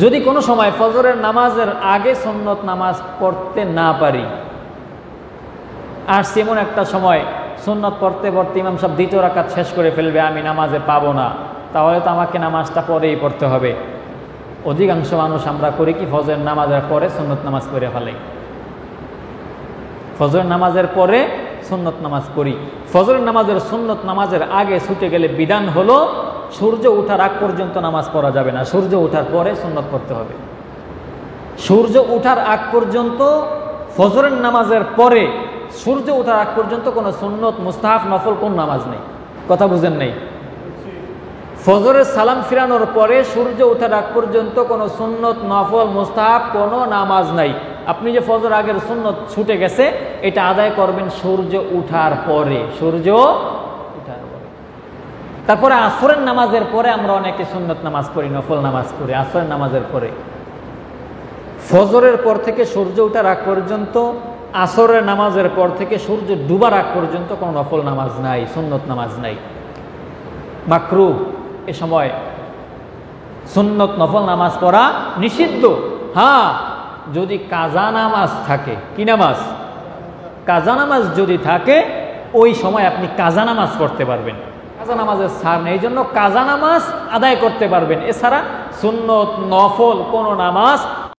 যদি কোনো সময় ফজরের নামাজের আগে সুন্নত নামাজ পড়তে না পারি, আর এমন একটা সময় সুন্নত পড়তে পড়তে ইমাম সাহেব দ্বিতীয় রাকাত শেষ করে ফেলবে, আমি নামাজে পাবো না, তাহলে তো আমাকে নামাজটা পরেই পড়তে হবে। অধিকাংশ মানুষ আমরা করি কি, ফজরের নামাজের পরে সুন্নত নামাজ পড়ে ফেলাই। ফজরের নামাজের পরে সুন্নত নামাজ পড়ি। ফজরের নামাজের সুন্নত নামাজের আগে ছুটে গেলে বিধান হলো সূর্য ওঠার আগ পর্যন্ত নামাজ পড়া যাবে না, সূর্য ওঠার পরে সুন্নত পড়তে হবে। সূর্য ওঠার আগ পর্যন্ত, ফজরের নামাজের পরে সূর্য ওঠার আগ পর্যন্ত কোনো সুন্নত, মুস্তাহাব, নফল কোন নামাজ নেই। কথা বুঝেন নেই? ফজরের সালাম ফিরানোর পরে সূর্য ওঠার আগ পর্যন্ত কোনো সুন্নত, নফল, মুস্তাহাব কোনো নামাজ নাই। আপনি যে ফজর আগের সুন্নত ছুটে গেছে, এটা আদায় করবেন সূর্য উঠার পরে, সূর্য উঠার পরে। তারপরে আসরের নামাজের পরে আমরা অনেকে সুন্নত নামাজ পড়ি, নফল নামাজ পড়ি আসরের নামাজের পরে। ফজরের পর থেকে সূর্য উঠার আগ পর্যন্ত, আসরের নামাজের পর থেকে সূর্য ডুবার আগ পর্যন্ত কোনো নফল নামাজ নাই, সুন্নত নামাজ নাই, মাকরুহ। এ সময় সুন্নত নফল নামাজ পড়া নিষিদ্ধ। হ্যাঁ, যদি কাজা নামাজ থাকে। কি নামাজ? কাজা নামাজ যদি থাকে, ওই সময় আপনি কাজা নামাজ পড়তে পারবেন। কাজা নামাজের ছাড় নেই, এই জন্য কাজা নামাজ আদায় করতে পারবেন। এছাড়া সুন্নত নফল কোনো নামাজ